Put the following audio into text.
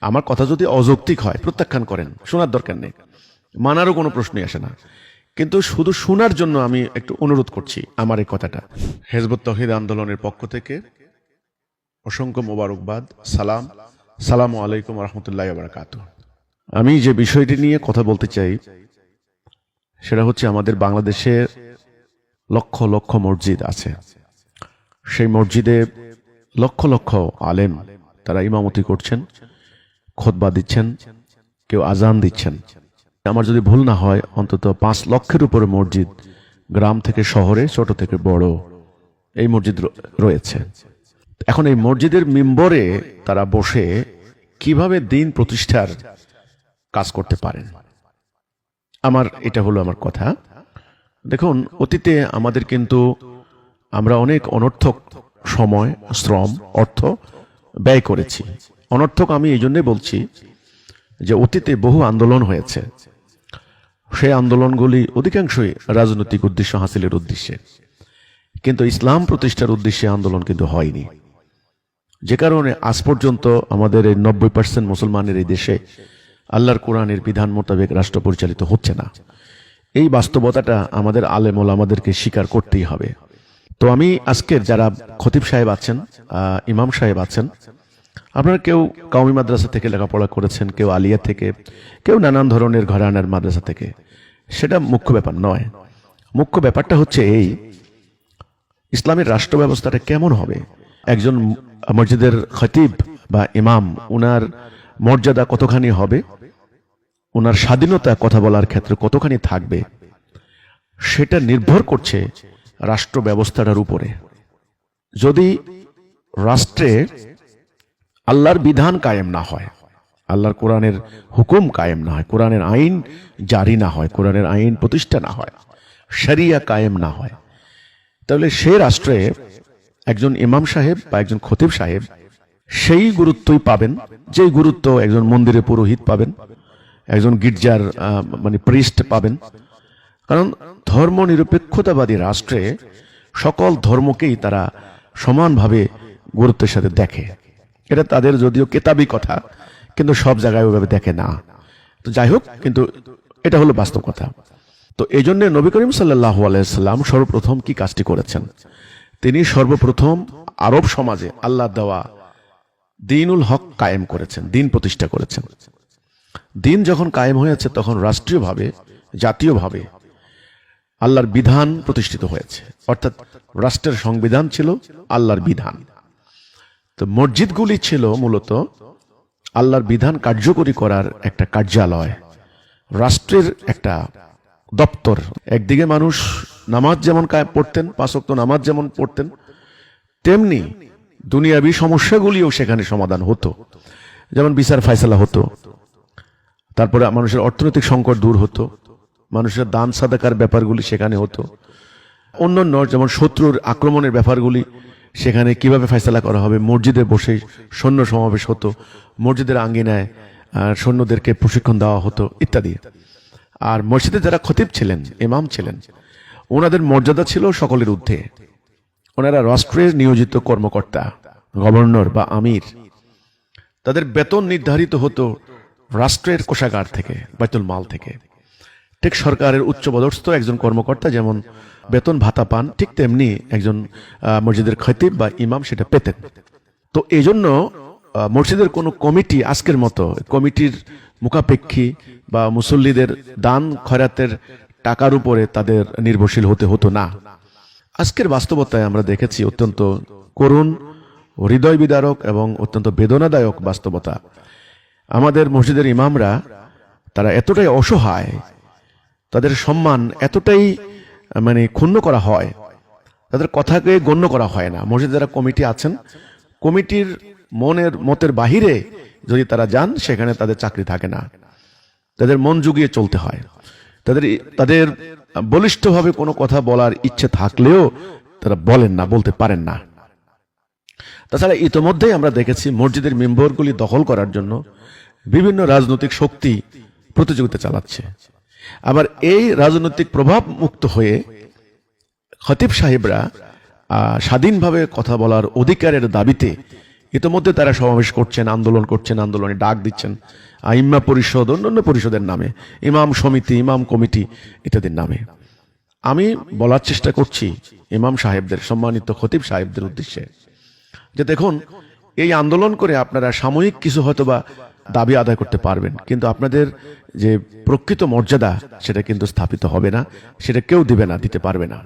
আমার কথা যদি অযৌক্তিক হয় প্রত্যাখ্যান করেন, শোনার দরকার নেই, মানারও কোনো প্রশ্নই আসে না। কিন্তু শুধু শোনার জন্য আমি একটু অনুরোধ করছি আমার এই কথাটা। হিজবুত তাওহীদ আন্দোলনের পক্ষ থেকে অসংখ্য মোবারকবাদ, সালাম আলাইকুম রহমতুল্লাহ বারাকাতুহু। আমি যে বিষয়টি নিয়ে কথা বলতে চাই সেটা হচ্ছে আমাদের বাংলাদেশে লক্ষ লক্ষ মসজিদ আছে। সেই মসজিদে লক্ষ লক্ষ আলেম তারা ইমামতি করছেন, খুতবা দিচ্ছেন, কেউ আজান দিচ্ছেন। আমার যদি ভুল না হয় অন্তত 5 লক্ষের উপরে মসজিদ গ্রাম থেকে শহরে, ছোট থেকে বড় এই মসজিদ রয়েছে। এখন এই মসজিদের মিম্বরে তারা বসে কিভাবে দিন প্রতিষ্ঠার কাজ করতে পারেন, এটা হলো আমার কথা। দেখুন, অতীতে আমাদের কিন্তু আমরা অনেক অনর্থক সময়, শ্রম, অর্থ ব্যয় করেছি। অনর্থক আমি এই জন্যই বলছি যে অতীতে বহু আন্দোলন হয়েছে, সেই আন্দোলনগুলি অধিকাংশই রাজনৈতিক উদ্দেশ্য হাসিলের উদ্দেশ্যে, কিন্তু ইসলাম প্রতিষ্ঠার উদ্দেশ্যে আন্দোলন কিন্তু হয়নি। যে কারণে আজ পর্যন্ত আমাদের এই 90% মুসলমানের এই দেশে আল্লাহর কোরআনের বিধান মোতাবেক রাষ্ট্র পরিচালিত হচ্ছে না। এই বাস্তবতাটা আমাদের আলেম ওলামাদেরকে স্বীকার করতেই হবে। তো আমি আজকের যারা খতিব সাহেব আছেন, ইমাম সাহেব আছেন, আপনারা কেউ কওমি মাদ্রাসা থেকে লেখাপড়া করেছেন, কেউ আলিয়া থেকে, কেউ নানান ধরনের ঘরানার মাদ্রাসা থেকে, সেটা মুখ্য ব্যাপার নয়। মুখ্য ব্যাপারটা হচ্ছে এই, ইসলামের রাষ্ট্র ব্যবস্থাটা কেমন হবে, একজন মসজিদের খতিব বা ইমাম, উনার মর্যাদা কতখানি হবে, ওনার স্বাধীনতা কথা বলার ক্ষেত্রে কতখানি থাকবে, সেটা নির্ভর করছে রাষ্ট্র ব্যবস্থাটার উপরে। যদি রাষ্ট্রে আল্লাহর বিধান কায়েম না হয়, আল্লাহর কোরআনের হুকুম কায়েম না হয়, কোরআনের আইন জারি না হয়, কোরআনের আইন প্রতিষ্ঠা না হয়, শরিয়া কায়েম না হয়, তাহলে সেই রাষ্ট্রে একজন ইমাম সাহেব বা একজন খতিব সাহেব সেই গুরুত্বই পাবেন যে গুরুত্ব একজন মন্দিরের পুরোহিত পাবেন, একজন গির্জার প্রিস্ট পাবেন। কারণ ধর্ম নিরপেক্ষতাবাদী রাষ্ট্রে সকল ধর্মকেই তারা সমানভাবে গুরুত্বের সাথে দেখে। এটা তাদের যদিও কেতাবি কথা, কিন্তু সব জায়গায় ওইভাবে দেখে না। তো যাই হোক, কিন্তু এটা হলো বাস্তব কথা। তো এই জন্য নবী করিম সাল্লাল্লাহু আলাইহি সাল্লাম সর্বপ্রথম কি কাজটি করেছেন, তিনি সর্বপ্রথম আরব সমাজে আল্লাহ দেওয়া দ্বীনুল হক কায়েম করেছেন, দিন প্রতিষ্ঠা করেছেন। দিন যখন কায়েম হয়েছে তখন রাষ্ট্রীয়ভাবে, জাতীয়ভাবে আল্লাহর বিধান প্রতিষ্ঠিত হয়েছে, অর্থাৎ রাষ্ট্রের সংবিধান ছিল আল্লাহর বিধান। তো মসজিদগুলি ছিল মূলত আল্লাহর বিধান কার্যকরী করার একটা কার্যালয়, রাষ্ট্রের একটা দপ্তর। একদিকে মানুষ নামাজ যেমন পড়তেন, 5 ওয়াক্ত নামাজ যেমন পড়তেন, তেমনি দুনিয়াবী সমস্যাগুলিও সেখানে সমাধান হতো। যেমন বিচার ফায়সালা হতো, তারপরে মানুষের অর্থনৈতিক সংকট দূর হতো, মানুষের দান সাদাকার ব্যাপারগুলি সেখানে হতো, অন্যান্য যেমন শত্রুর আক্রমণের ব্যাপারগুলি সেখানে কিভাবে ফায়সালা করা হবে, মসজিদে বসে সৈন্য সমাবেশ হতো, মসজিদের আঙ্গিনায় সৈন্যদেরকে প্রশিক্ষণ দেওয়া হতো ইত্যাদি। আর মসজিদে যারা খতিব ছিলেন, ইমাম ছিলেন, ওনাদের মর্যাদা ছিল সকলের ঊর্ধ্বে। ওনারা রাষ্ট্রের নিয়োজিত কর্মকর্তা, গভর্নর বা আমির। তাদের বেতন নির্ধারিত হতো রাষ্ট্রের কোষাগার থেকে, বাইতুল মাল থেকে। ঠিক সরকারের উচ্চপদস্থ একজন কর্মকর্তা যেমন বেতন ভাতা পান, ঠিক তেমনি একজন মসজিদের খতিব বা ইমাম সেটা পেতেন। তো এই জন্য মসজিদের কোনো কমিটি আজকের মতো কমিটির মুখাপেক্ষী বা মুসল্লিদের দান খয়রাতের টাকার উপরে তাদের নির্ভরশীল হতে হতো না। আজকের বাস্তবতায় আমরা দেখেছি অত্যন্ত করুণ, হৃদয় বিদারক এবং অত্যন্ত বেদনাদায়ক বাস্তবতা। আমাদের মসজিদের ইমামরা তারা এতটাই অসহায়, তাদের সম্মান এতটাই ক্ষুণ্ণ করা হয়, তাদের কথাকে গণ্য করা হয় না। মসজিদে যারা কমিটি আছেন, কমিটির মতের বাহিরে যদি তারা যান, সেখানে তাদের চাকরি থাকে না, তাদের মন জুগিয়ে চলতে হয়। তাদের বলিষ্ঠভাবে কোনো কথা বলার ইচ্ছে থাকলেও তারা বলেন না, বলতে পারেন না। তাছাড়া ইতোমধ্যেই আমরা দেখেছি মসজিদের মেম্বরগুলি দখল করার জন্য বিভিন্ন রাজনৈতিক শক্তি প্রতিযোগিতা চালাচ্ছে। আবার এই রাজনৈতিক প্রভাব মুক্ত হয়ে খতিব সাহেবরা স্বাধীনভাবে কথা বলার অধিকারের দাবিতে ইতোমধ্যে তারা সমাবেশ করছেন, আন্দোলন করছেন, আন্দোলনে ডাক দিচ্ছেন আইম্মা পরিষদ, অন্যান্য পরিষদের নামে, ইমাম সমিতি, ইমাম কমিটি ইত্যাদির নামে। আমি বলার চেষ্টা করছি ইমাম সাহেবদের, সম্মানিত খতিব সাহেবদের উদ্দেশ্যে যে দেখুন, এই আন্দোলন করে আপনারা সাময়িক কিছু হয়তোবা দাবি আদায় করতে পারবেন, কিন্তু আপনাদের যে প্রকৃত মর্যাদা সেটা কিন্তু স্থাপিত হবে না, সেটা কেউ দিবে না, দিতে পারবে না।